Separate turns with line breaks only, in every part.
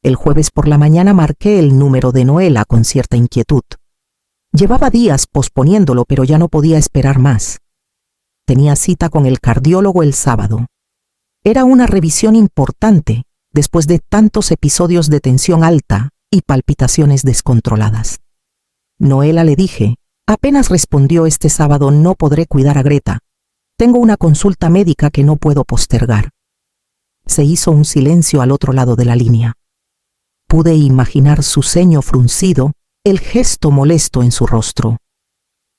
El jueves por la mañana marqué el número de Noela con cierta inquietud. Llevaba días posponiéndolo, pero ya no podía esperar más. Tenía cita con el cardiólogo el sábado. Era una revisión importante después de tantos episodios de tensión alta y palpitaciones descontroladas. Noela, le dije, apenas respondió: este sábado no podré cuidar a Greta. Tengo una consulta médica que no puedo postergar. Se hizo un silencio al otro lado de la línea. Pude imaginar su ceño fruncido, el gesto molesto en su rostro.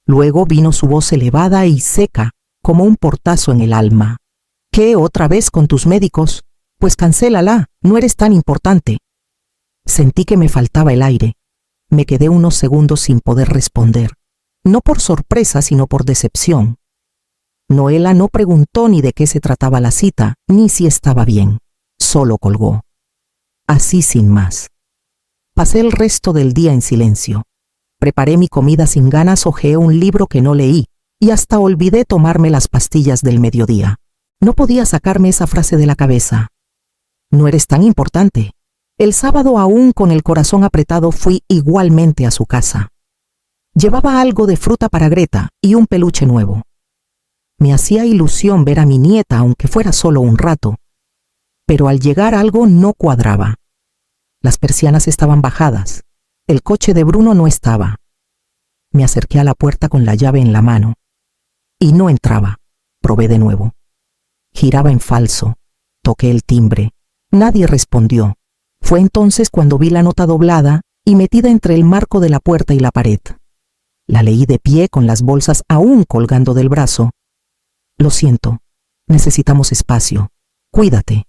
Luego vino su voz elevada y seca, como un portazo en el alma. ¿Qué, otra vez con tus médicos? Pues cancélala, no eres tan importante. Sentí que me faltaba el aire. Me quedé unos segundos sin poder responder, no por sorpresa, sino por decepción. Noela no preguntó ni de qué se trataba la cita, ni si estaba bien. Solo colgó. Así sin más. Pasé el resto del día en silencio. Preparé mi comida sin ganas, hojeé un libro que no leí, y hasta olvidé tomarme las pastillas del mediodía. No podía sacarme esa frase de la cabeza. No eres tan importante. El sábado, aún con el corazón apretado, fui igualmente a su casa. Llevaba algo de fruta para Greta y un peluche nuevo. Me hacía ilusión ver a mi nieta, aunque fuera solo un rato. Pero al llegar algo no cuadraba. Las persianas estaban bajadas. El coche de Bruno no estaba. Me acerqué a la puerta con la llave en la mano. Y no entraba. Probé de nuevo. Giraba en falso. Toqué el timbre. Nadie respondió. Fue entonces cuando vi la nota doblada y metida entre el marco de la puerta y la pared. La leí de pie, con las bolsas aún colgando del brazo. Lo siento. Necesitamos espacio. Cuídate.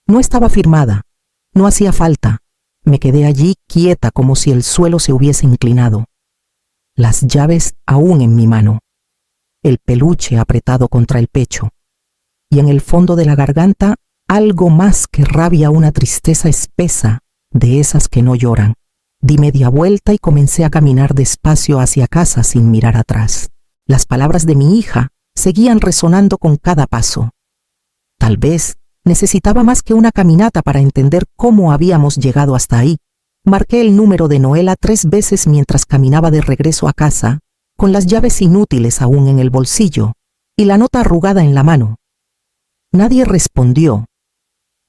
No estaba firmada. No hacía falta. Me quedé allí quieta, como si el suelo se hubiese inclinado. Las llaves aún en mi mano. El peluche apretado contra el pecho. Y en el fondo de la garganta, algo más que rabia, una tristeza espesa, de esas que no lloran. Di media vuelta y comencé a caminar despacio hacia casa sin mirar atrás. Las palabras de mi hija seguían resonando con cada paso. Tal vez necesitaba más que una caminata para entender cómo habíamos llegado hasta ahí. Marqué el número de Noela 3 veces mientras caminaba de regreso a casa, con las llaves inútiles aún en el bolsillo y la nota arrugada en la mano. Nadie respondió.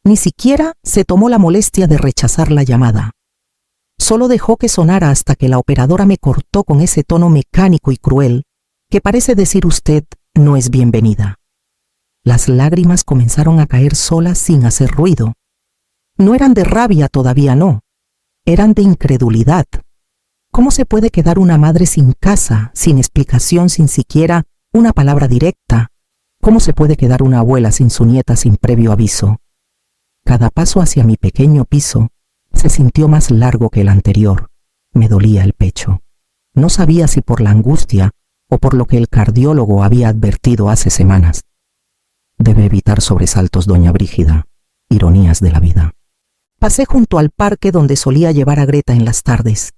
Ni siquiera se tomó la molestia de rechazar la llamada. Solo dejó que sonara hasta que la operadora me cortó con ese tono mecánico y cruel que parece decir: usted no es bienvenida. Las lágrimas comenzaron a caer solas sin hacer ruido. No eran de rabia, todavía no. Eran de incredulidad. ¿Cómo se puede quedar una madre sin casa, sin explicación, sin siquiera una palabra directa? ¿Cómo se puede quedar una abuela sin su nieta sin previo aviso? Cada paso hacia mi pequeño piso se sintió más largo que el anterior. Me dolía el pecho. No sabía si por la angustia o por lo que el cardiólogo había advertido hace semanas. Debe evitar sobresaltos, doña Brígida. Ironías de la vida. Pasé junto al parque donde solía llevar a Greta en las tardes.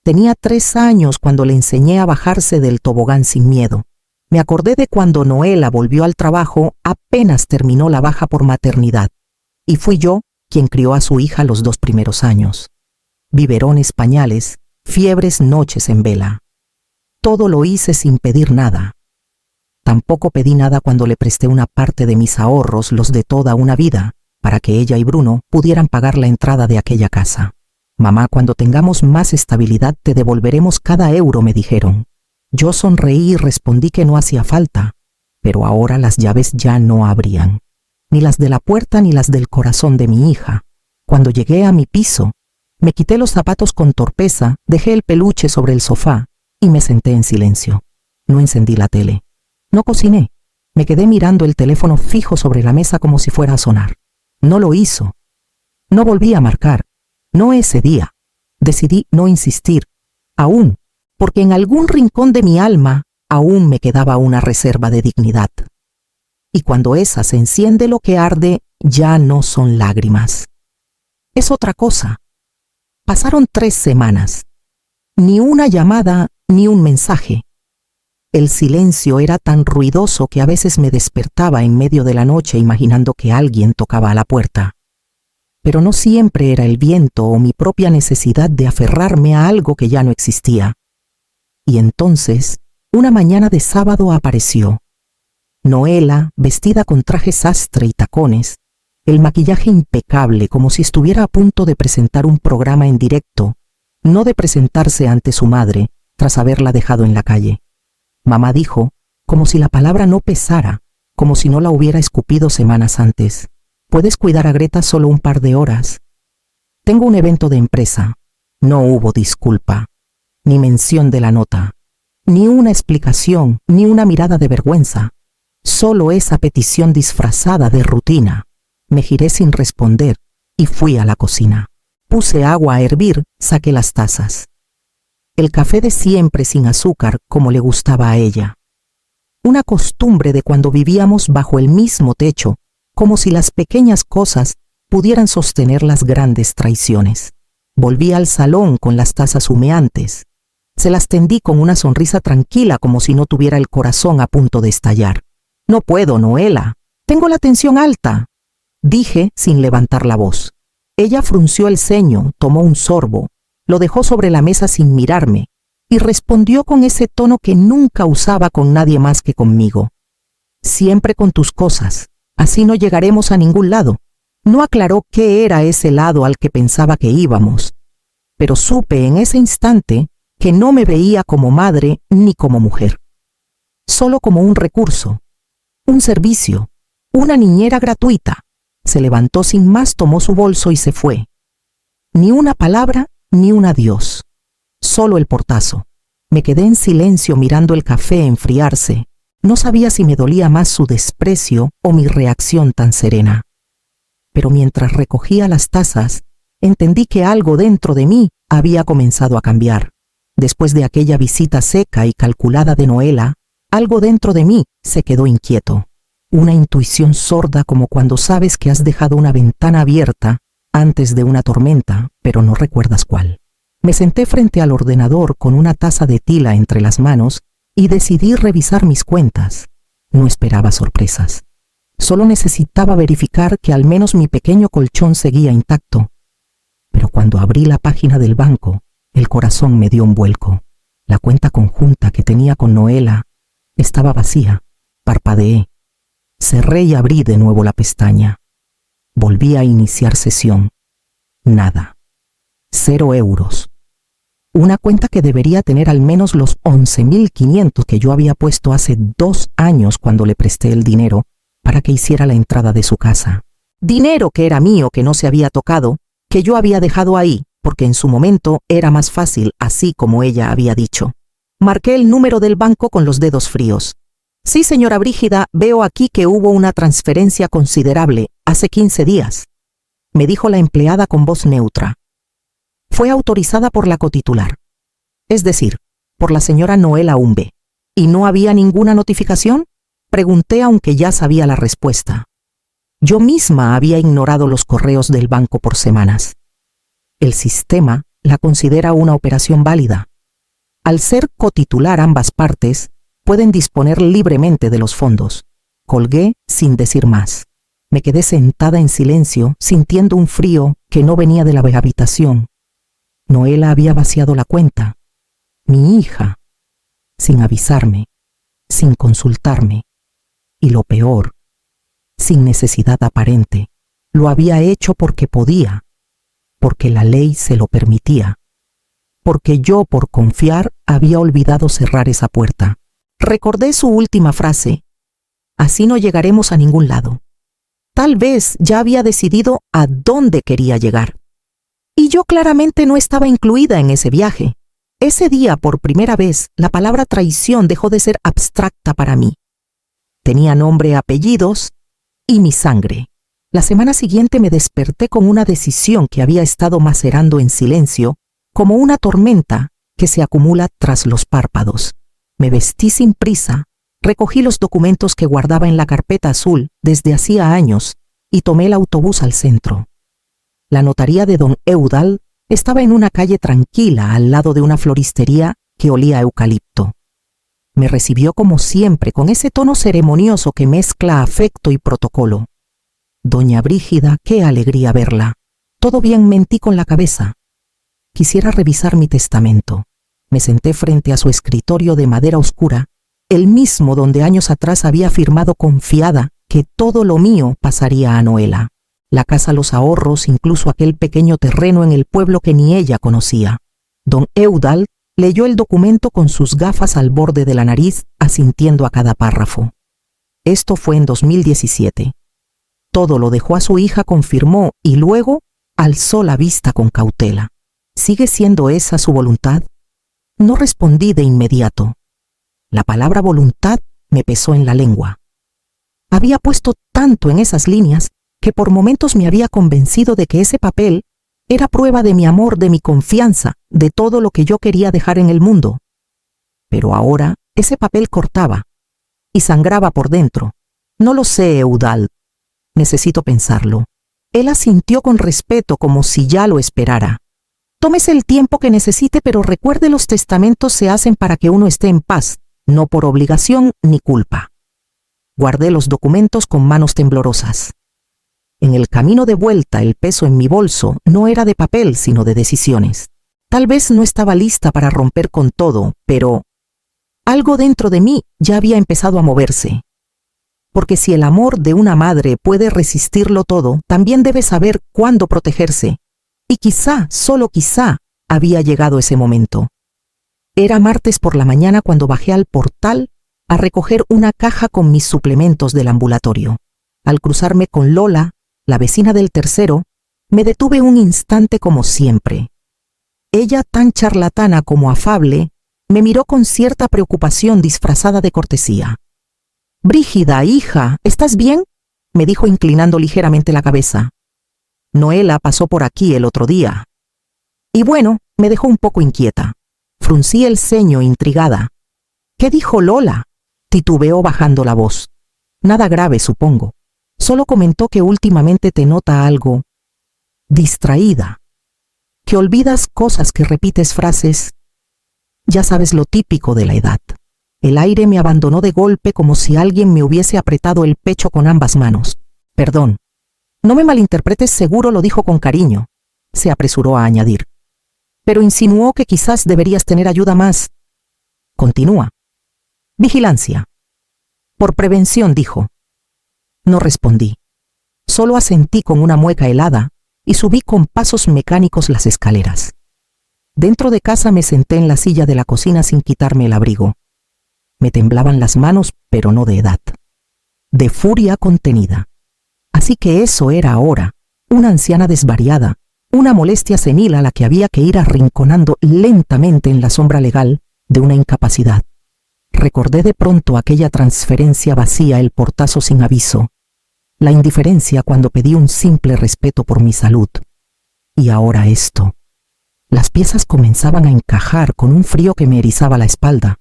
Tenía 3 años cuando le enseñé a bajarse del tobogán sin miedo. Me acordé de cuando Noela volvió al trabajo apenas terminó la baja por maternidad, y fui yo quien crió a su hija los 2 primeros años. Biberones, pañales, fiebres, noches en vela. Todo lo hice sin pedir nada. Tampoco pedí nada cuando le presté una parte de mis ahorros, los de toda una vida, para que ella y Bruno pudieran pagar la entrada de aquella casa. Mamá, cuando tengamos más estabilidad te devolveremos cada euro, me dijeron. Yo sonreí y respondí que no hacía falta, pero ahora las llaves ya no abrían, ni las de la puerta ni las del corazón de mi hija. Cuando llegué a mi piso, me quité los zapatos con torpeza, dejé el peluche sobre el sofá y me senté en silencio. No encendí la tele. No cociné. Me quedé mirando el teléfono fijo sobre la mesa como si fuera a sonar. No lo hizo. No volví a marcar. No ese día. Decidí no insistir. Aún, porque en algún rincón de mi alma aún me quedaba una reserva de dignidad. Y cuando esa se enciende, lo que arde ya no son lágrimas. Es otra cosa. Pasaron 3 semanas. Ni una llamada, ni un mensaje. El silencio era tan ruidoso que a veces me despertaba en medio de la noche imaginando que alguien tocaba a la puerta. pero no siempre era el viento o mi propia necesidad de aferrarme a algo que ya no existía. Y entonces, una mañana de sábado apareció. Noela, vestida con traje sastre y tacones, el maquillaje impecable como si estuviera a punto de presentar un programa en directo, no de presentarse ante su madre tras haberla dejado en la calle. Mamá dijo, como si la palabra no pesara, como si no la hubiera escupido semanas antes: ¿puedes cuidar a Greta solo un par de horas? Tengo un evento de empresa. No hubo disculpa, ni mención de la nota, ni una explicación, ni una mirada de vergüenza. Solo esa petición disfrazada de rutina. Me giré sin responder y fui a la cocina. Puse agua a hervir, saqué las tazas. El café de siempre sin azúcar, como le gustaba a ella. Una costumbre de cuando vivíamos bajo el mismo techo, como si las pequeñas cosas pudieran sostener las grandes traiciones. Volví al salón con las tazas humeantes. Se las tendí con una sonrisa tranquila, como si no tuviera el corazón a punto de estallar. No puedo, Noela. Tengo la tensión alta, dije sin levantar la voz. Ella frunció el ceño, tomó un sorbo, lo dejó sobre la mesa sin mirarme y respondió con ese tono que nunca usaba con nadie más que conmigo. Siempre con tus cosas, así no llegaremos a ningún lado. No aclaró qué era ese lado al que pensaba que íbamos, pero supe en ese instante que no me veía como madre ni como mujer, solo como un recurso, un servicio, una niñera gratuita. Se levantó sin más, tomó su bolso y se fue. Ni una palabra, ni un adiós. Solo el portazo. Me quedé en silencio mirando el café enfriarse. No sabía si me dolía más su desprecio o mi reacción tan serena. Pero mientras recogía las tazas, entendí que algo dentro de mí había comenzado a cambiar. Después de aquella visita seca y calculada de Noela, algo dentro de mí se quedó inquieto. Una intuición sorda, como cuando sabes que has dejado una ventana abierta antes de una tormenta, pero no recuerdas cuál. Me senté frente al ordenador con una taza de tila entre las manos y decidí revisar mis cuentas. No esperaba sorpresas. Solo necesitaba verificar que al menos mi pequeño colchón seguía intacto. Pero cuando abrí la página del banco, el corazón me dio un vuelco. La cuenta conjunta que tenía con Noela estaba vacía. Parpadeé. Cerré y abrí de nuevo la pestaña. Volví a iniciar sesión. Nada. 0 euros. Una cuenta que debería tener al menos los 11.500 que yo había puesto hace 2 años cuando le presté el dinero para que hiciera la entrada de su casa. Dinero que era mío, que no se había tocado, que yo había dejado ahí, porque en su momento era más fácil, así como ella había dicho. Marqué el número del banco con los dedos fríos. Sí, señora Brígida, veo aquí que hubo una transferencia considerable hace 15 días, me dijo la empleada con voz neutra. Fue autorizada por la cotitular, es decir, por la señora Noela Umbe. ¿Y no había ninguna notificación?, pregunté, aunque ya sabía la respuesta. Yo misma había ignorado los correos del banco por semanas. El sistema la considera una operación válida. Al ser cotitular ambas partes, pueden disponer libremente de los fondos. Colgué sin decir más. Me quedé sentada en silencio, sintiendo un frío que no venía de la habitación. Noela había vaciado la cuenta. Mi hija, sin avisarme, sin consultarme. Y lo peor, sin necesidad aparente. Lo había hecho porque podía, porque la ley se lo permitía, porque yo, por confiar, había olvidado cerrar esa puerta. Recordé su última frase: así no llegaremos a ningún lado. Tal vez ya había decidido a dónde quería llegar. Y yo claramente no estaba incluida en ese viaje. Ese día, por primera vez, la palabra traición dejó de ser abstracta para mí. Tenía nombre, apellidos y mi sangre. La semana siguiente me desperté con una decisión que había estado macerando en silencio, como una tormenta que se acumula tras los párpados. Me vestí sin prisa, recogí los documentos que guardaba en la carpeta azul desde hacía años y tomé el autobús al centro. La notaría de don Eudald estaba en una calle tranquila al lado de una floristería que olía a eucalipto. Me recibió como siempre, con ese tono ceremonioso que mezcla afecto y protocolo. Doña Brígida, qué alegría verla. Todo bien, mentí con la cabeza. Quisiera revisar mi testamento. Me senté frente a su escritorio de madera oscura, el mismo donde años atrás había firmado confiada que todo lo mío pasaría a Noela. La casa, los ahorros, incluso aquel pequeño terreno en el pueblo que ni ella conocía. Don Eudald leyó el documento con sus gafas al borde de la nariz, asintiendo a cada párrafo. Esto fue en 2017. Todo lo dejó a su hija, confirmó, y luego alzó la vista con cautela. ¿Sigue siendo esa su voluntad? No respondí de inmediato. La palabra voluntad me pesó en la lengua. Había puesto tanto en esas líneas que por momentos me había convencido de que ese papel era prueba de mi amor, de mi confianza, de todo lo que yo quería dejar en el mundo. Pero ahora ese papel cortaba y sangraba por dentro. No lo sé, Eudald. Necesito pensarlo. Él asintió con respeto, como si ya lo esperara. Tómese el tiempo que necesite, pero recuerde, los testamentos se hacen para que uno esté en paz, no por obligación ni culpa. Guardé los documentos con manos temblorosas. En el camino de vuelta, el peso en mi bolso no era de papel, sino de decisiones. Tal vez no estaba lista para romper con todo, pero algo dentro de mí ya había empezado a moverse. Porque si el amor de una madre puede resistirlo todo, también debe saber cuándo protegerse. Y quizá, solo quizá, había llegado ese momento. Era martes por la mañana cuando bajé al portal a recoger una caja con mis suplementos del ambulatorio. Al cruzarme con Lola, la vecina del tercero, me detuve un instante como siempre. Ella, tan charlatana como afable, me miró con cierta preocupación disfrazada de cortesía. «Brígida, hija, ¿estás bien?», me dijo inclinando ligeramente la cabeza. «Noela pasó por aquí el otro día». Y bueno, me dejó un poco inquieta. Fruncí el ceño, intrigada. «¿Qué dijo Lola?», titubeó bajando la voz. «Nada grave, supongo. Solo comentó que últimamente te nota algo distraída, que olvidas cosas, que repites frases. Ya sabes, lo típico de la edad». El aire me abandonó de golpe, como si alguien me hubiese apretado el pecho con ambas manos. «Perdón. No me malinterpretes, seguro lo dijo con cariño», se apresuró a añadir. «Pero insinuó que quizás deberías tener ayuda más». Continúa. «Vigilancia. Por prevención», dijo. No respondí. Solo asentí con una mueca helada y subí con pasos mecánicos las escaleras. Dentro de casa me senté en la silla de la cocina sin quitarme el abrigo. Me temblaban las manos, pero no de edad. De furia contenida. Así que eso era ahora, una anciana desvariada, una molestia senil a la que había que ir arrinconando lentamente en la sombra legal de una incapacidad. Recordé de pronto aquella transferencia vacía, el portazo sin aviso, la indiferencia cuando pedí un simple respeto por mi salud. Y ahora esto. Las piezas comenzaban a encajar con un frío que me erizaba la espalda.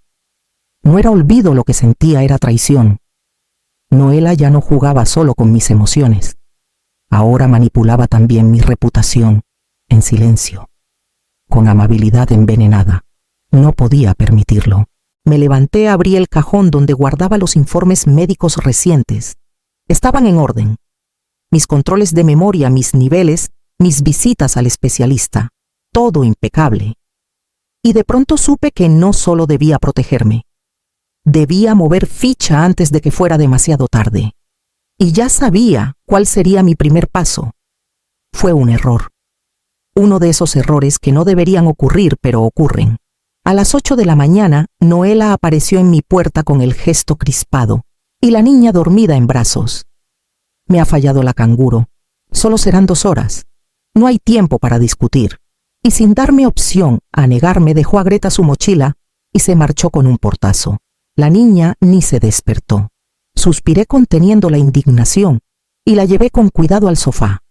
No era olvido lo que sentía, era traición. Noela ya no jugaba solo con mis emociones. Ahora manipulaba también mi reputación, en silencio, con amabilidad envenenada. No podía permitirlo. Me levanté, abrí el cajón donde guardaba los informes médicos recientes. Estaban en orden. Mis controles de memoria, mis niveles, mis visitas al especialista. Todo impecable. Y de pronto supe que no solo debía protegerme. Debía mover ficha antes de que fuera demasiado tarde. Y ya sabía cuál sería mi primer paso. Fue un error. Uno de esos errores que no deberían ocurrir, pero ocurren. A las 8 de la mañana, Noela apareció en mi puerta con el gesto crispado y la niña dormida en brazos. Me ha fallado la canguro. Solo serán 2 horas. No hay tiempo para discutir. Y sin darme opción a negarme, dejó a Greta su mochila y se marchó con un portazo. La niña ni se despertó. Suspiré conteniendo la indignación y la llevé con cuidado al sofá.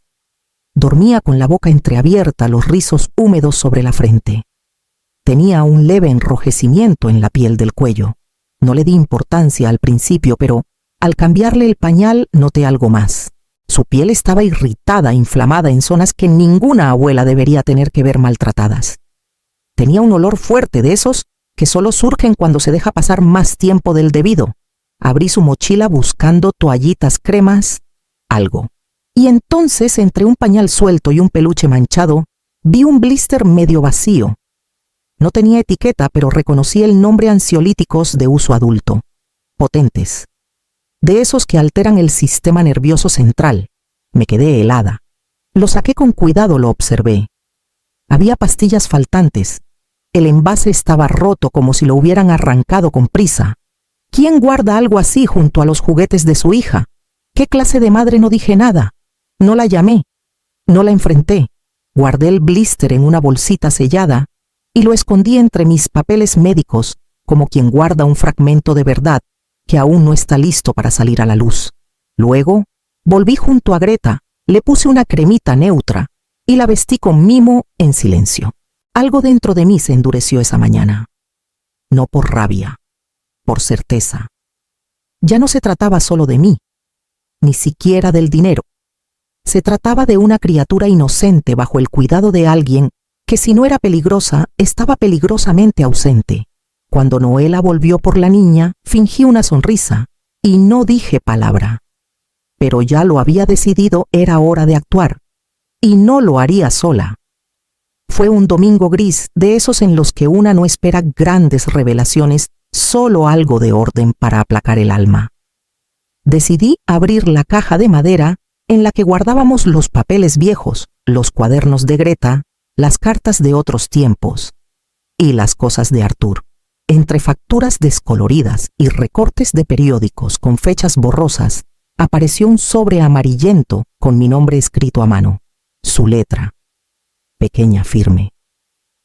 Dormía con la boca entreabierta, los rizos húmedos sobre la frente. Tenía un leve enrojecimiento en la piel del cuello. No le di importancia al principio, pero al cambiarle el pañal noté algo más. Su piel estaba irritada, inflamada en zonas que ninguna abuela debería tener que ver maltratadas. Tenía un olor fuerte, de esos que solo surgen cuando se deja pasar más tiempo del debido. Abrí su mochila buscando toallitas, cremas, algo. Y entonces, entre un pañal suelto y un peluche manchado, vi un blister medio vacío. No tenía etiqueta, pero reconocí el nombre: ansiolíticos de uso adulto, potentes, de esos que alteran el sistema nervioso central. Me quedé helada. Lo saqué con cuidado, lo observé. Había pastillas faltantes. El envase estaba roto, como si lo hubieran arrancado con prisa. ¿Quién guarda algo así junto a los juguetes de su hija? ¿Qué clase de madre? No dije nada. No la llamé. No la enfrenté. Guardé el blister en una bolsita sellada y lo escondí entre mis papeles médicos, como quien guarda un fragmento de verdad que aún no está listo para salir a la luz. Luego, volví junto a Greta, le puse una cremita neutra y la vestí con mimo en silencio. Algo dentro de mí se endureció esa mañana. No por rabia, por certeza. Ya no se trataba solo de mí, ni siquiera del dinero. Se trataba de una criatura inocente bajo el cuidado de alguien que, si no era peligrosa, estaba peligrosamente ausente. Cuando Noela volvió por la niña, fingí una sonrisa y no dije palabra. Pero ya lo había decidido, era hora de actuar. Y no lo haría sola. Fue un domingo gris, de esos en los que una no espera grandes revelaciones, solo algo de orden para aplacar el alma. Decidí abrir la caja de madera en la que guardábamos los papeles viejos, los cuadernos de Greta, las cartas de otros tiempos y las cosas de Artur. Entre facturas descoloridas y recortes de periódicos con fechas borrosas, apareció un sobre amarillento con mi nombre escrito a mano, su letra, pequeña, firme.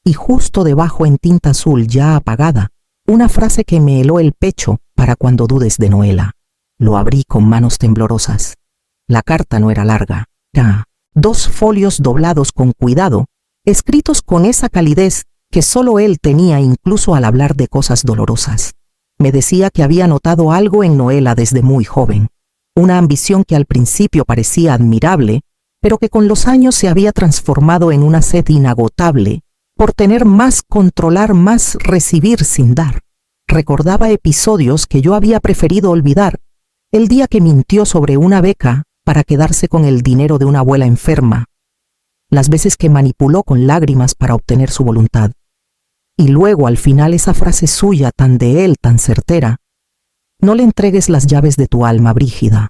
Y justo debajo, en tinta azul ya apagada, una frase que me heló el pecho: para cuando dudes de Noela. Lo abrí con manos temblorosas. La carta no era larga, era 2 folios doblados con cuidado, escritos con esa calidez que solo él tenía, incluso al hablar de cosas dolorosas. Me decía que había notado algo en Noela desde muy joven, una ambición que al principio parecía admirable, pero que con los años se había transformado en una sed inagotable por tener más, controlar más, recibir sin dar. Recordaba episodios que yo había preferido olvidar: el día que mintió sobre una beca para quedarse con el dinero de una abuela enferma, las veces que manipuló con lágrimas para obtener su voluntad. Y luego, al final, esa frase suya, tan de él, tan certera: no le entregues las llaves de tu alma, Brígida,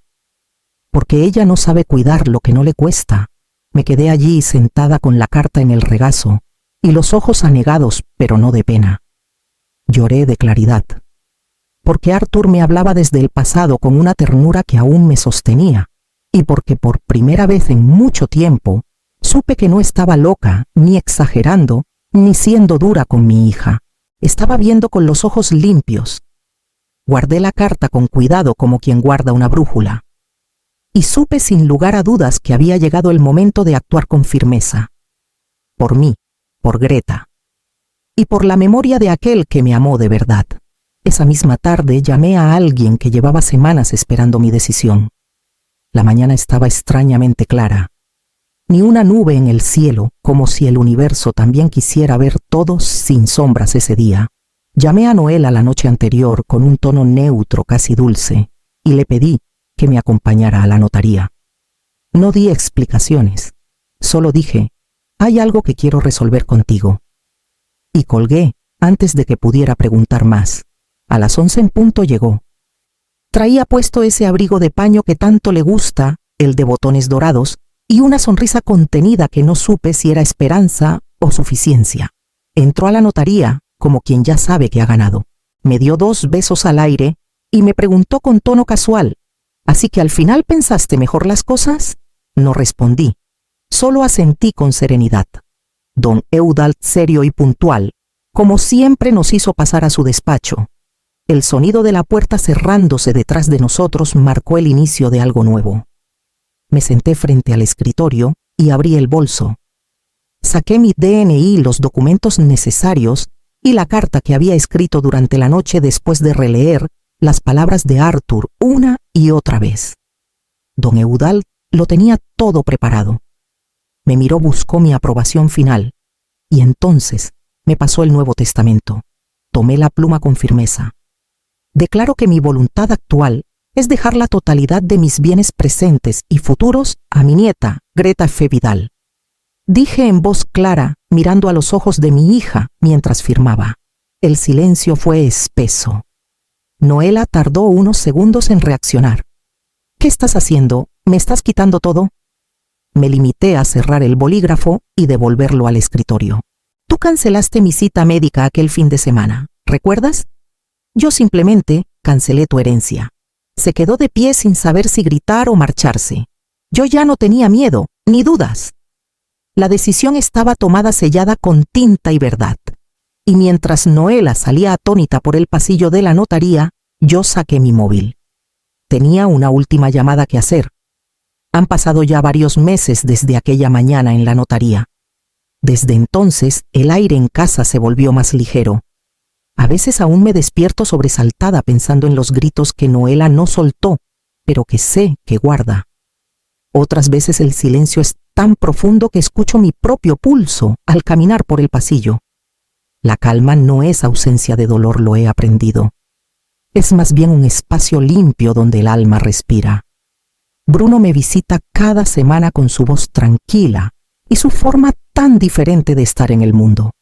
porque ella no sabe cuidar lo que no le cuesta. Me quedé allí sentada con la carta en el regazo y los ojos anegados, pero no de pena. Lloré de claridad, porque Artur me hablaba desde el pasado con una ternura que aún me sostenía, y porque por primera vez en mucho tiempo supe que no estaba loca, ni exagerando, ni siendo dura con mi hija. Estaba viendo con los ojos limpios. Guardé la carta con cuidado, como quien guarda una brújula. Y supe sin lugar a dudas que había llegado el momento de actuar con firmeza. Por mí, por Greta. Y por la memoria de aquel que me amó de verdad. Esa misma tarde llamé a alguien que llevaba semanas esperando mi decisión. La mañana estaba extrañamente clara. Ni una nube en el cielo, como si el universo también quisiera ver todo sin sombras ese día. Llamé a Noela la noche anterior con un tono neutro, casi dulce, y le pedí que me acompañara a la notaría. No di explicaciones, solo dije: hay algo que quiero resolver contigo. Y colgué antes de que pudiera preguntar más. A las 11 en punto llegó. Traía puesto ese abrigo de paño que tanto le gusta, el de botones dorados, y una sonrisa contenida que no supe si era esperanza o suficiencia. Entró a la notaría como quien ya sabe que ha ganado. Me dio 2 besos al aire y me preguntó con tono casual: ¿así que al final pensaste mejor las cosas? No respondí, solo asentí con serenidad. Don Eudald, serio y puntual, como siempre, nos hizo pasar a su despacho. El sonido de la puerta cerrándose detrás de nosotros marcó el inicio de algo nuevo. Me senté frente al escritorio y abrí el bolso. Saqué mi DNI, los documentos necesarios y la carta que había escrito durante la noche después de releer las palabras de Artur una y otra vez. Don Eudald lo tenía todo preparado. Me miró, buscó mi aprobación final y entonces me pasó el Nuevo Testamento. Tomé la pluma con firmeza. Declaro que mi voluntad actual es dejar la totalidad de mis bienes presentes y futuros a mi nieta, Greta F. Vidal. Dije en voz clara, mirando a los ojos de mi hija mientras firmaba. El silencio fue espeso. Noela tardó unos segundos en reaccionar. ¿Qué estás haciendo? ¿Me estás quitando todo? Me limité a cerrar el bolígrafo y devolverlo al escritorio. Tú cancelaste mi cita médica aquel fin de semana, ¿recuerdas? Yo simplemente cancelé tu herencia. Se quedó de pie sin saber si gritar o marcharse. Yo ya no tenía miedo, ni dudas. La decisión estaba tomada sellada con tinta y verdad. Y mientras Noela salía atónita por el pasillo de la notaría, yo saqué mi móvil. Tenía una última llamada que hacer. Han pasado ya varios meses desde aquella mañana en la notaría. Desde entonces, el aire en casa se volvió más ligero. A veces aún me despierto sobresaltada pensando en los gritos que Noela no soltó, pero que sé que guarda. Otras veces el silencio es tan profundo que escucho mi propio pulso al caminar por el pasillo. La calma no es ausencia de dolor, lo he aprendido. Es más bien un espacio limpio donde el alma respira. Bruno me visita cada semana con su voz tranquila y su forma tan diferente de estar en el mundo.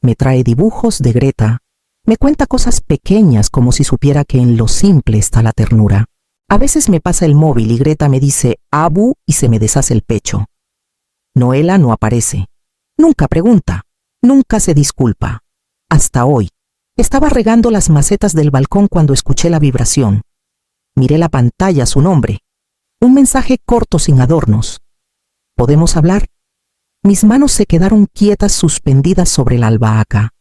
Me trae dibujos de Greta, me cuenta cosas pequeñas como si supiera que en lo simple está la ternura. A veces me pasa el móvil y Greta me dice Abu y se me deshace el pecho. Noela no aparece, nunca pregunta, nunca se disculpa. Hasta hoy. Estaba regando las macetas del balcón cuando escuché la vibración. Miré la pantalla, su nombre. Un mensaje corto sin adornos. ¿Podemos hablar? Mis manos se quedaron quietas suspendidas sobre la albahaca.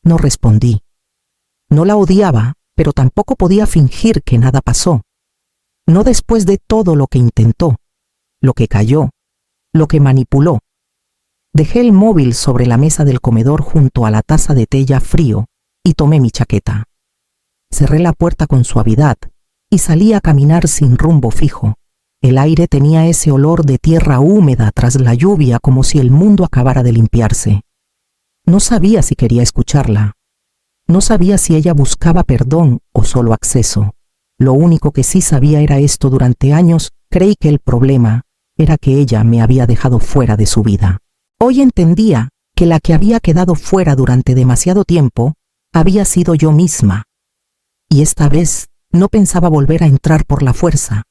No respondí. No la odiaba, pero tampoco podía fingir que nada pasó. No después de todo lo que intentó, lo que cayó, lo que manipuló. Dejé el móvil sobre la mesa del comedor junto a la taza de té ya frío y tomé mi chaqueta. Cerré la puerta con suavidad y salí a caminar sin rumbo fijo. El aire tenía ese olor de tierra húmeda tras la lluvia, como si el mundo acabara de limpiarse. No sabía si quería escucharla. No sabía si ella buscaba perdón o solo acceso. Lo único que sí sabía era esto: durante años creí que el problema era que ella me había dejado fuera de su vida. Hoy entendía que la que había quedado fuera durante demasiado tiempo había sido yo misma. Y esta vez no pensaba volver a entrar por la fuerza.